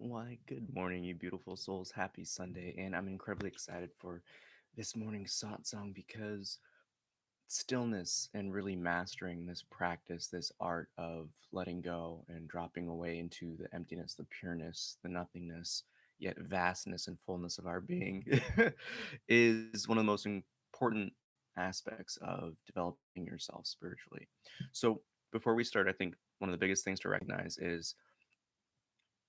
Why, good morning, you beautiful souls. Happy Sunday. And I'm incredibly excited for this morning's satsang because stillness and really mastering this practice, this art of letting go and dropping away into the emptiness, the pureness, the nothingness, yet vastness and fullness of our being is one of the most important aspects of developing yourself spiritually. So, before we start, I think one of the biggest things to recognize is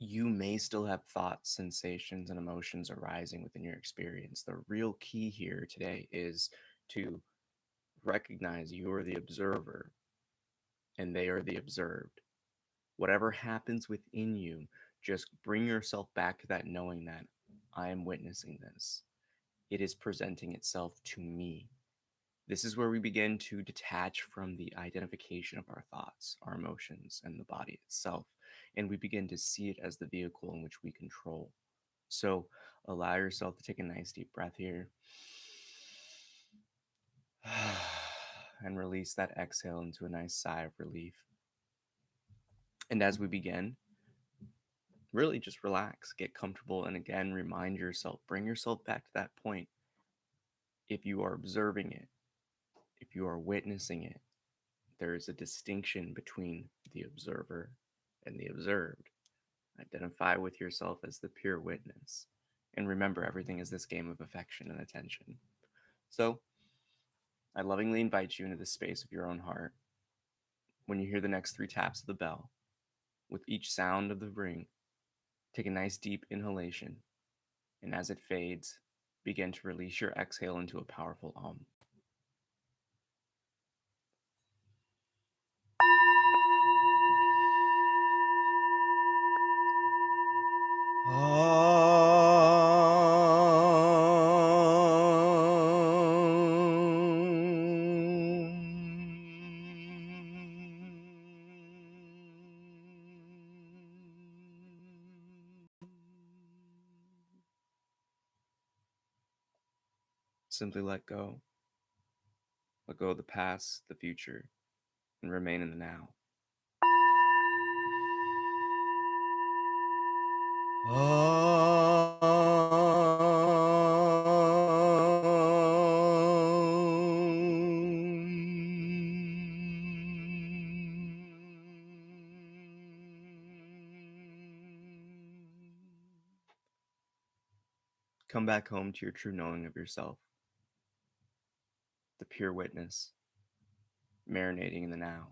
you may still have thoughts, sensations, and emotions arising within your experience. The real key here today is to recognize you are the observer and they are the observed. Whatever happens within you, just bring yourself back to that knowing that I am witnessing this. It is presenting itself to me. This is where we begin to detach from the identification of our thoughts, our emotions, and the body itself. And we begin to see it as the vehicle in which we control. So allow yourself to take a nice deep breath here and release that exhale into a nice sigh of relief. And as we begin, really just relax, get comfortable, and again, remind yourself, bring yourself back to that point. If you are observing it, if you are witnessing it, there is a distinction between the observer and the observed. Identify with yourself as the pure witness. And remember, everything is this game of affection and attention. So, I lovingly invite you into the space of your own heart. When you hear the next 3 taps of the bell, with each sound of the ring, take a nice deep inhalation, and as it fades, begin to release your exhale into a powerful Simply let go. Let go of the past, the future, and remain in the now. Come back home to your true knowing of yourself, the pure witness, marinating in the now.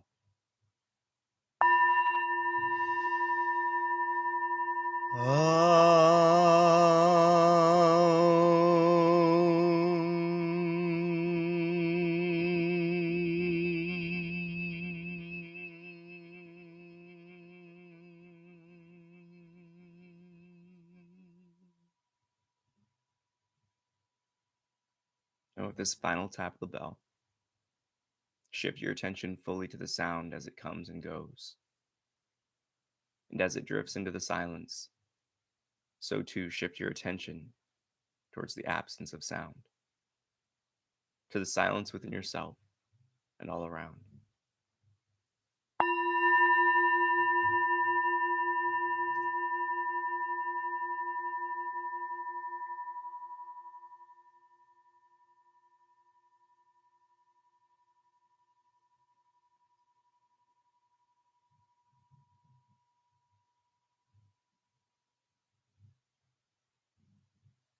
And with this final tap of the bell, shift your attention fully to the sound as it comes and goes. And as it drifts into the silence, so too shift your attention towards the absence of sound, to the silence within yourself and all around.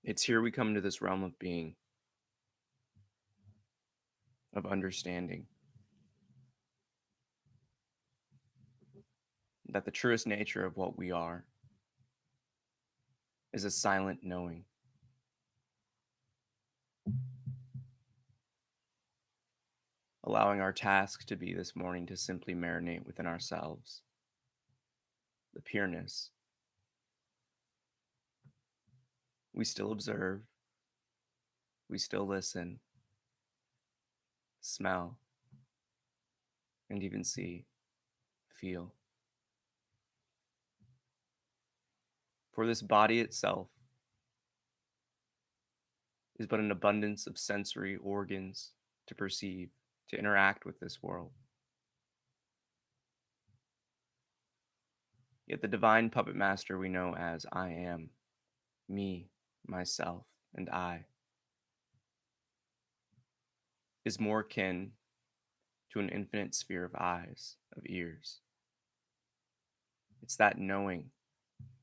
It's here we come into this realm of being, of understanding, that the truest nature of what we are is a silent knowing. Allowing our task to be this morning to simply marinate within ourselves, the pureness. We still observe, we still listen, smell, and even see, feel. For this body itself is but an abundance of sensory organs to perceive, to interact with this world. Yet the divine puppet master we know as I am, me, myself, and I, is more kin to an infinite sphere of eyes, of ears. It's that knowing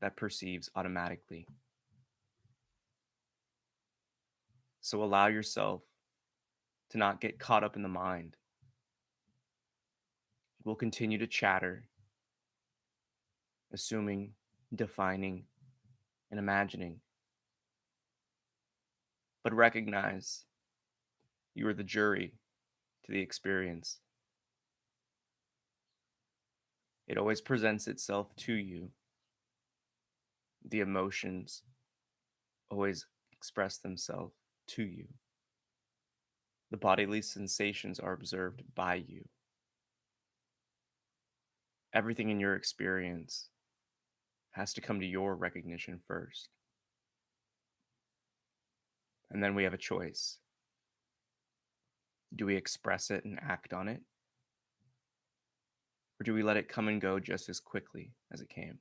that perceives automatically. So allow yourself to not get caught up in the mind. We'll continue to chatter, assuming, defining, and imagining. But recognize you are the jury to the experience. It always presents itself to you. The emotions always express themselves to you. The bodily sensations are observed by you. Everything in your experience has to come to your recognition first. And then we have a choice. Do we express it and act on it? Or do we let it come and go just as quickly as it came?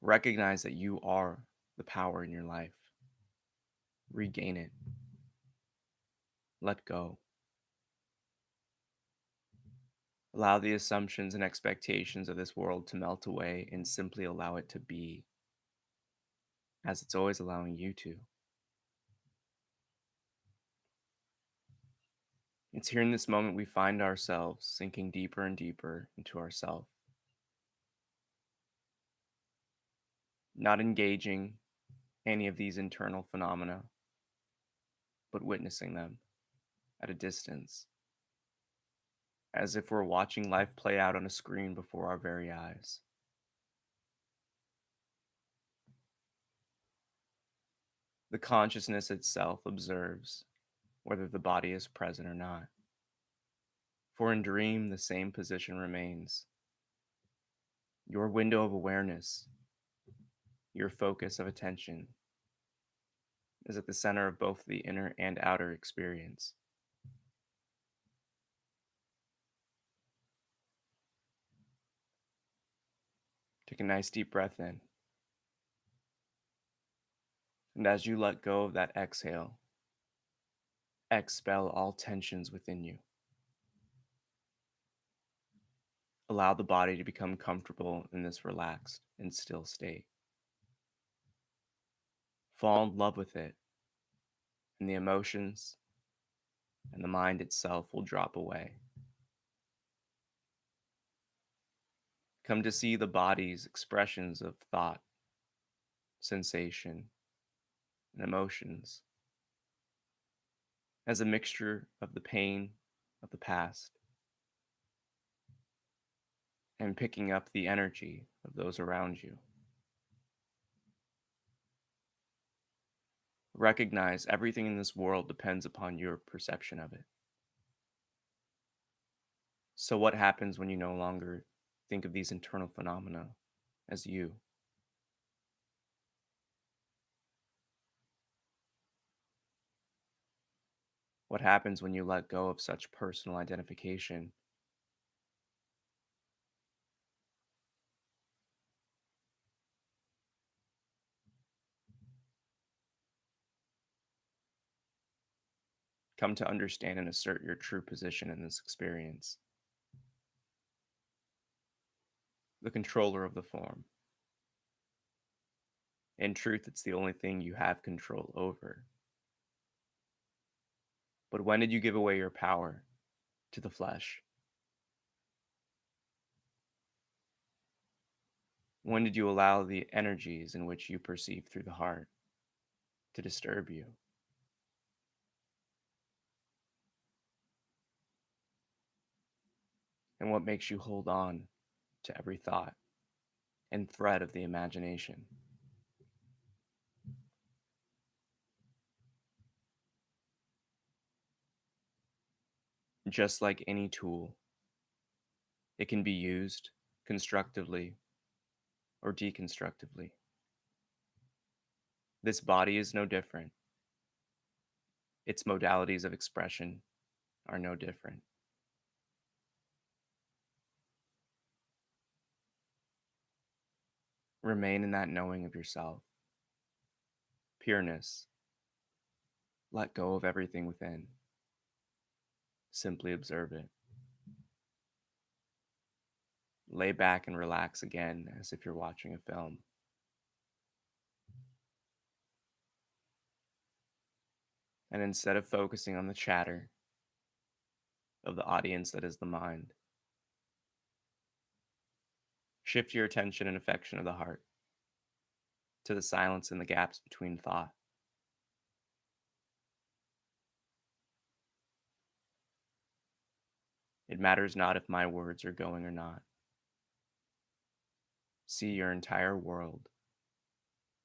Recognize that you are the power in your life. Regain it. Let go. Allow the assumptions and expectations of this world to melt away and simply allow it to be as it's always allowing you to. It's here in this moment we find ourselves sinking deeper and deeper into ourself. Not engaging any of these internal phenomena, but witnessing them at a distance, as if we're watching life play out on a screen before our very eyes. The consciousness itself observes whether the body is present or not. For in dream, the same position remains. Your window of awareness, your focus of attention, is at the center of both the inner and outer experience. Take a nice deep breath in. And as you let go of that exhale, expel all tensions within you. Allow the body to become comfortable in this relaxed and still state. Fall in love with it, and the emotions and the mind itself will drop away. Come to see the body's expressions of thought, sensation, and emotions as a mixture of the pain of the past and picking up the energy of those around you. Recognize everything in this world depends upon your perception of it. So, what happens when you no longer think of these internal phenomena as you? What happens when you let go of such personal identification? Come to understand and assert your true position in this experience. The controller of the form. In truth, it's the only thing you have control over. But when did you give away your power to the flesh? When did you allow the energies in which you perceive through the heart to disturb you? And what makes you hold on to every thought and thread of the imagination? Just like any tool, it can be used constructively or deconstructively. This body is no different. Its modalities of expression are no different. Remain in that knowing of yourself. Pureness. Let go of everything within. Simply observe it. Lay back and relax again as if you're watching a film. And instead of focusing on the chatter of the audience that is the mind, shift your attention and affection of the heart to the silence and the gaps between thought. It matters not if my words are going or not. See your entire world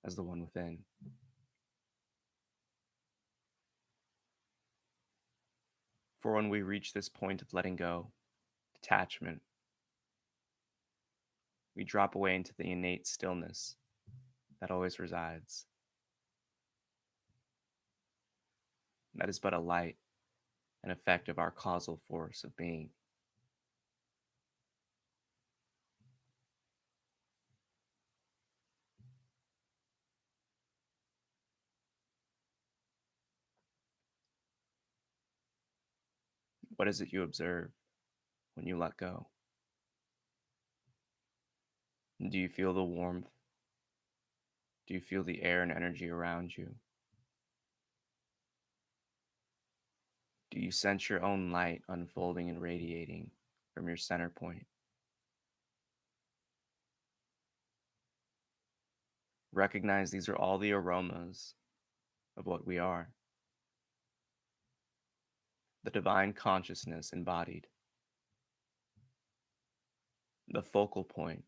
as the one within. For when we reach this point of letting go, detachment, we drop away into the innate stillness that always resides. That is but a light, an effect of our causal force of being. What is it you observe when you let go? Do you feel the warmth? Do you feel the air and energy around you? Do you sense your own light unfolding and radiating from your center point? Recognize these are all the aromas of what we are. The divine consciousness embodied. The focal point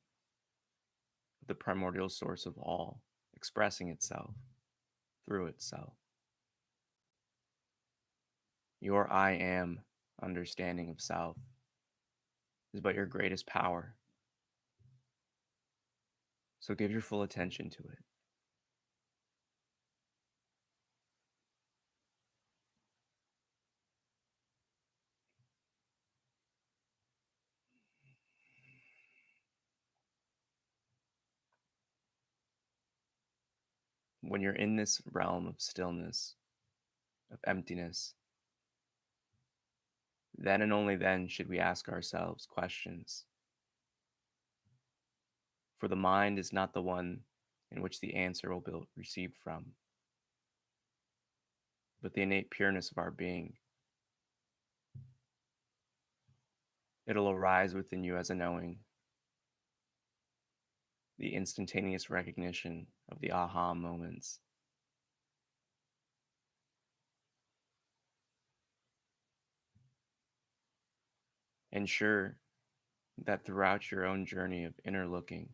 of the primordial source of all, expressing itself through itself. Your I am understanding of self is but your greatest power. So give your full attention to it. When you're in this realm of stillness, of emptiness, then and only then should we ask ourselves questions. For the mind is not the one in which the answer will be received from, but the innate pureness of our being. It'll arise within you as a knowing, the instantaneous recognition of the aha moments. Ensure that throughout your own journey of inner looking,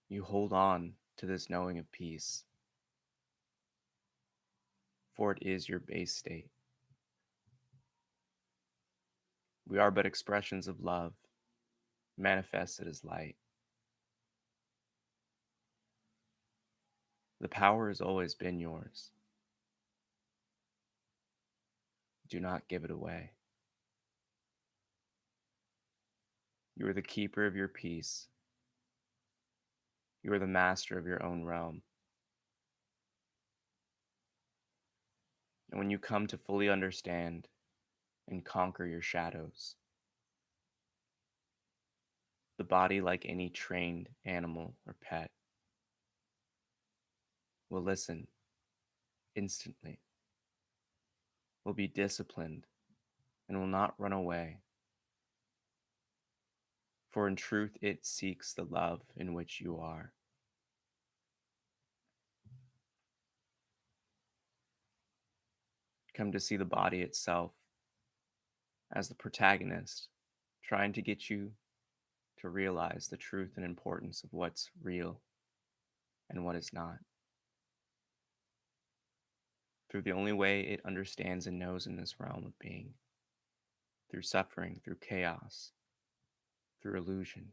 you hold on to this knowing of peace, for it is your base state. We are but expressions of love, manifested as light. The power has always been yours. Do not give it away. You are the keeper of your peace. You are the master of your own realm. And when you come to fully understand and conquer your shadows, the body, like any trained animal or pet, will listen instantly, will be disciplined, and will not run away. For in truth, it seeks the love in which you are. Come to see the body itself as the protagonist, trying to get you to realize the truth and importance of what's real and what is not. Through the only way it understands and knows in this realm of being, through suffering, through chaos, through illusion.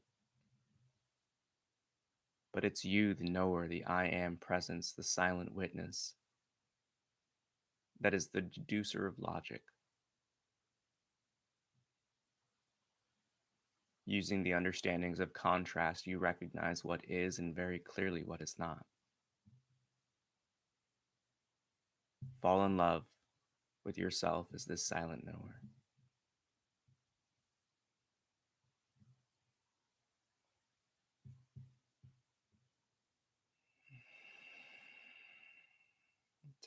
But it's you, the knower, the I am presence, the silent witness, that is the deducer of logic. Using the understandings of contrast, you recognize what is and very clearly what is not. Fall in love with yourself as this silent knower.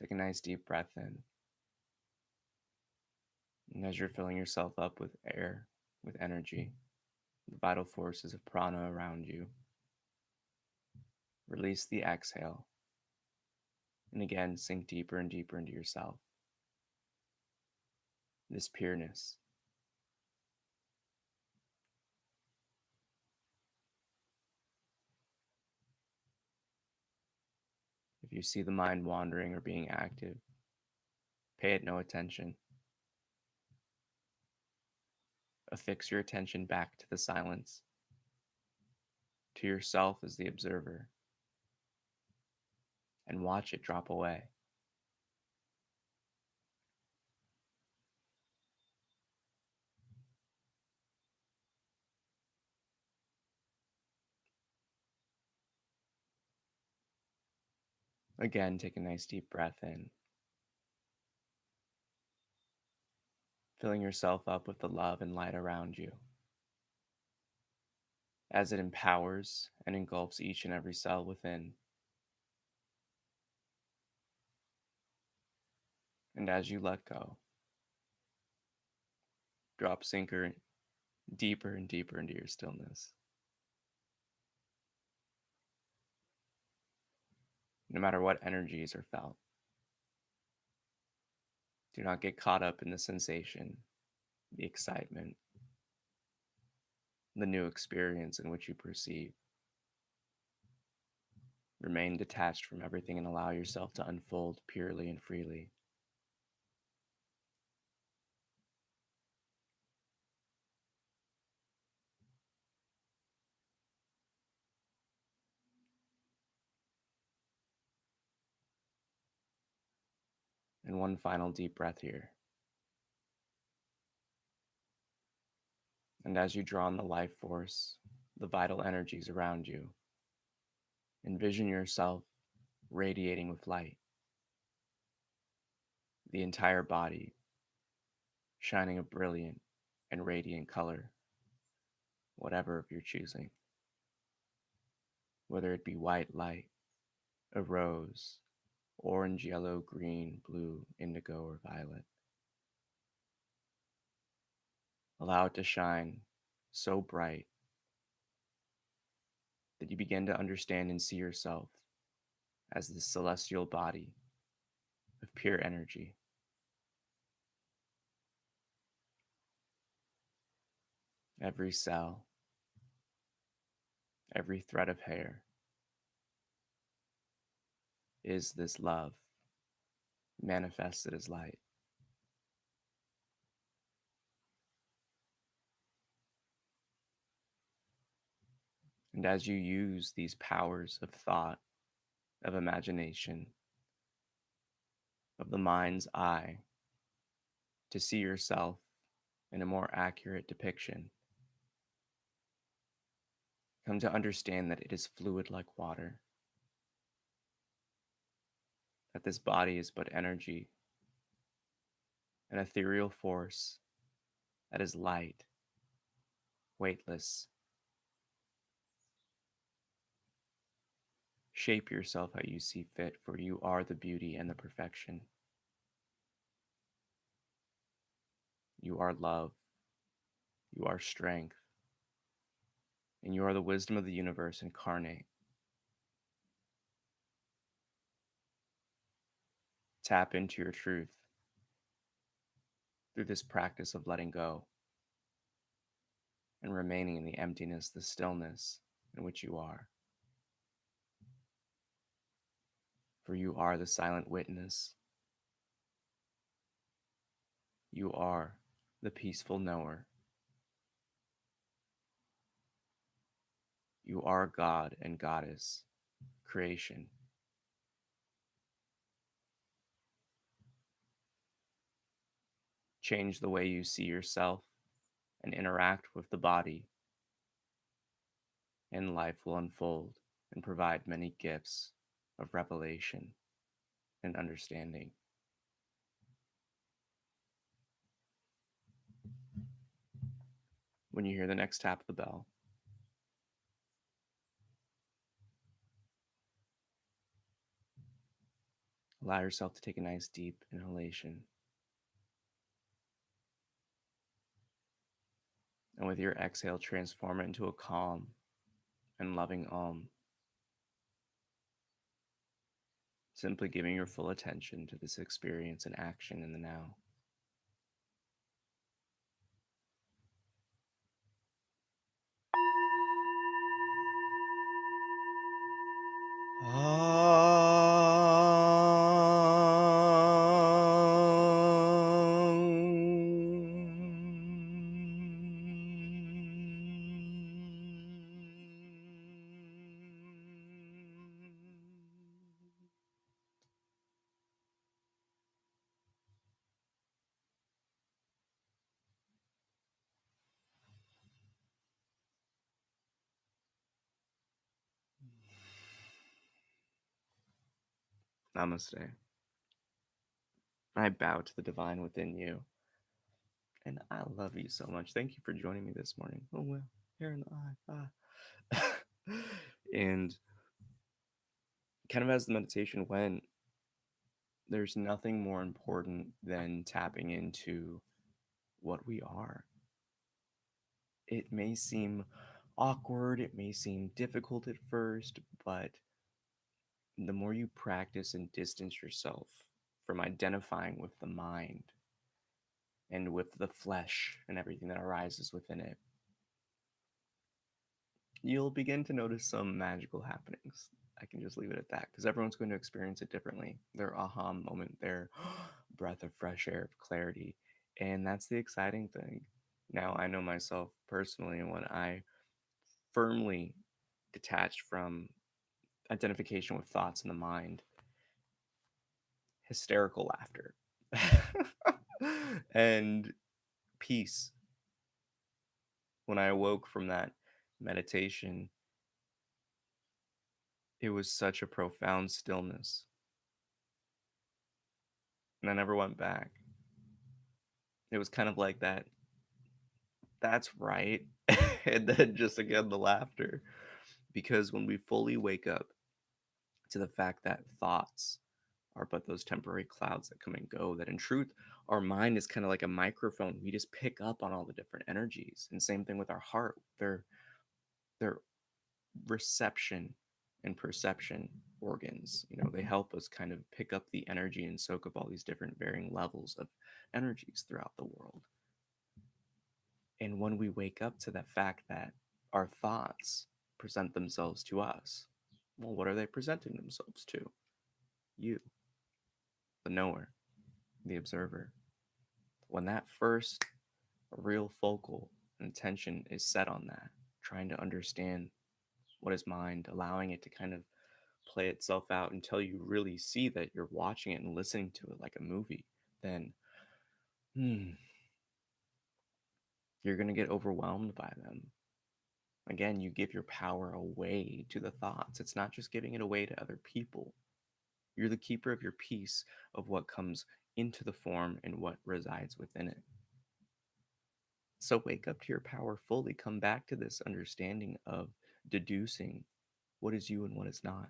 Take a nice deep breath in. And as you're filling yourself up with air, with energy, the vital forces of prana around you, release the exhale. And again, sink deeper and deeper into yourself. This pureness. If you see the mind wandering or being active, pay it no attention. Affix your attention back to the silence, to yourself as the observer, and watch it drop away. Again, take a nice deep breath in, filling yourself up with the love and light around you, as it empowers and engulfs each and every cell within. And as you let go, drop sinker deeper and deeper into your stillness. No matter what energies are felt, do not get caught up in the sensation, the excitement, the new experience in which you perceive. Remain detached from everything and allow yourself to unfold purely and freely. And one final deep breath here. And as you draw on the life force, the vital energies around you, envision yourself radiating with light, the entire body shining a brilliant and radiant color, whatever of your choosing, whether it be white light, a rose, orange, yellow, green, blue, indigo, or violet. Allow it to shine so bright that you begin to understand and see yourself as this celestial body of pure energy. Every cell, every thread of hair is this love manifested as light. And as you use these powers of thought, of imagination, of the mind's eye to see yourself in a more accurate depiction, come to understand that it is fluid like water, that this body is but energy, an ethereal force that is light, weightless. Shape yourself how you see fit, for you are the beauty and the perfection. You are love, you are strength, and you are the wisdom of the universe incarnate. Tap into your truth through this practice of letting go and remaining in the emptiness, the stillness in which you are. For you are the silent witness. You are the peaceful knower. You are God and Goddess, creation. Change the way you see yourself and interact with the body and life will unfold and provide many gifts of revelation and understanding. When you hear the next tap of the bell, allow yourself to take a nice deep inhalation. And with your exhale, transform it into a calm and loving Om, simply giving your full attention to this experience and action in the now. Namaste. I bow to the divine within you. And I love you so much. Thank you for joining me this morning. Oh, well, here in the eye. Ah. And kind of as the meditation went, there's nothing more important than tapping into what we are. It may seem awkward, it may seem difficult at first, but the more you practice and distance yourself from identifying with the mind and with the flesh and everything that arises within it, you'll begin to notice some magical happenings. I can just leave it at that because everyone's going to experience it differently. Their aha moment, their breath of fresh air, of clarity. And that's the exciting thing. Now, I know myself personally, and when I firmly detached from identification with thoughts in the mind, hysterical laughter, and peace. When I awoke from that meditation, it was such a profound stillness. And I never went back. It was kind of like that. That's right. And then just again, the laughter. Because when we fully wake up to the fact that thoughts are but those temporary clouds that come and go, that in truth, our mind is kind of like a microphone. We just pick up on all the different energies. And same thing with our heart. They're reception and perception organs. They help us kind of pick up the energy and soak up all these different varying levels of energies throughout the world. And when we wake up to the fact that our thoughts present themselves to us, well, what are they presenting themselves to? You, the knower, the observer. When that first real focal intention is set on that, trying to understand what is mind, allowing it to kind of play itself out until you really see that you're watching it and listening to it like a movie, then you're going to get overwhelmed by them. Again, you give your power away to the thoughts. It's not just giving it away to other people. You're the keeper of your peace, of what comes into the form and what resides within it. So wake up to your power fully. Come back to this understanding of deducing what is you and what is not.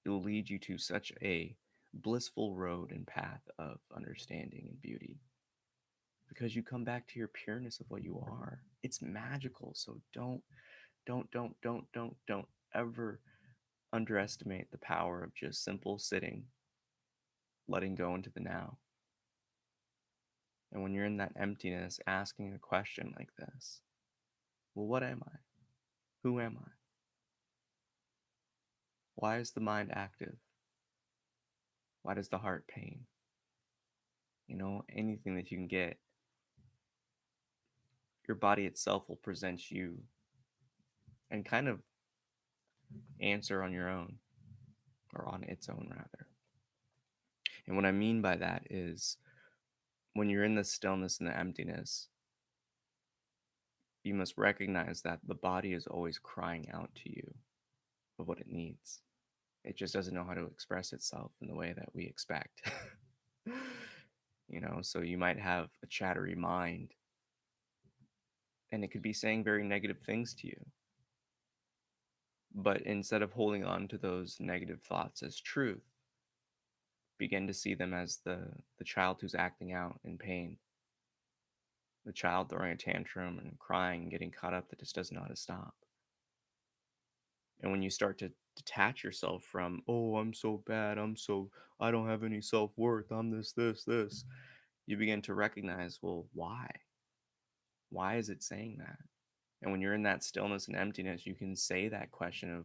It will lead you to such a blissful road and path of understanding and beauty, because you come back to your pureness of what you are. It's magical. So don't ever underestimate the power of just simple sitting, letting go into the now. And when you're in that emptiness, asking a question like this: well, what am I? Who am I? Why is the mind active? Why does the heart pain? Anything that you can get, your body itself will present you and kind of answer on your own, or on its own, rather. And what I mean by that is when you're in the stillness and the emptiness, you must recognize that the body is always crying out to you of what it needs. It just doesn't know how to express itself in the way that we expect. So you might have a chattery mind, and it could be saying very negative things to you. But instead of holding on to those negative thoughts as truth, begin to see them as the child who's acting out in pain, the child throwing a tantrum and crying and getting caught up that just doesn't know how to stop. And when you start to detach yourself from, oh, I'm so bad, I don't have any self-worth, I'm this, you begin to recognize, well, why? Why is it saying that? And when you're in that stillness and emptiness, you can say that question of,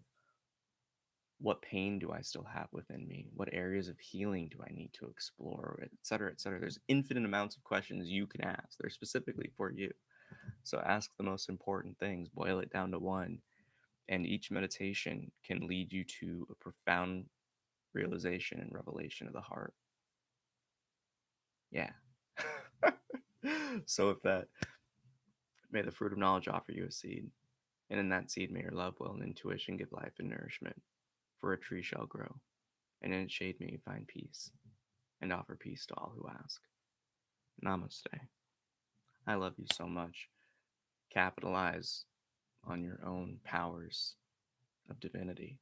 what pain do I still have within me? What areas of healing do I need to explore, et cetera, et cetera? There's infinite amounts of questions you can ask. They're specifically for you. So ask the most important things, boil it down to one, and each meditation can lead you to a profound realization and revelation of the heart. Yeah. So with that, may the fruit of knowledge offer you a seed, and in that seed may your love, will, and intuition give life and nourishment. For a tree shall grow, and in its shade may you find peace, and offer peace to all who ask. Namaste. I love you so much. Capitalize on your own powers of divinity.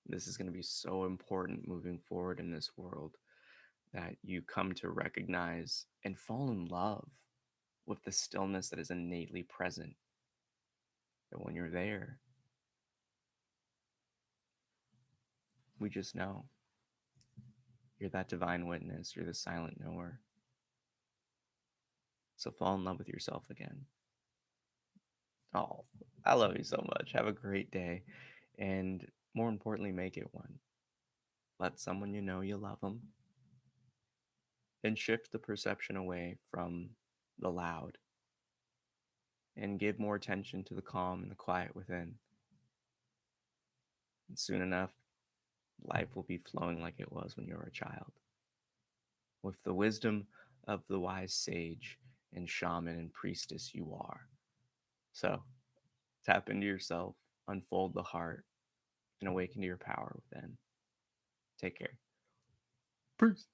This is going to be so important moving forward in this world, that you come to recognize and fall in love with the stillness that is innately present. That when you're there, we just know you're that divine witness, you're the silent knower. So fall in love with yourself again. Oh, I love you so much. Have a great day. And more importantly, make it one. Let someone you know you love them, and shift the perception away from the loud and give more attention to the calm and the quiet within. And soon enough, life will be flowing like it was when you were a child, with the wisdom of the wise sage and shaman and priestess you are. So tap into yourself, unfold the heart, and awaken to your power within. Take care. Peace.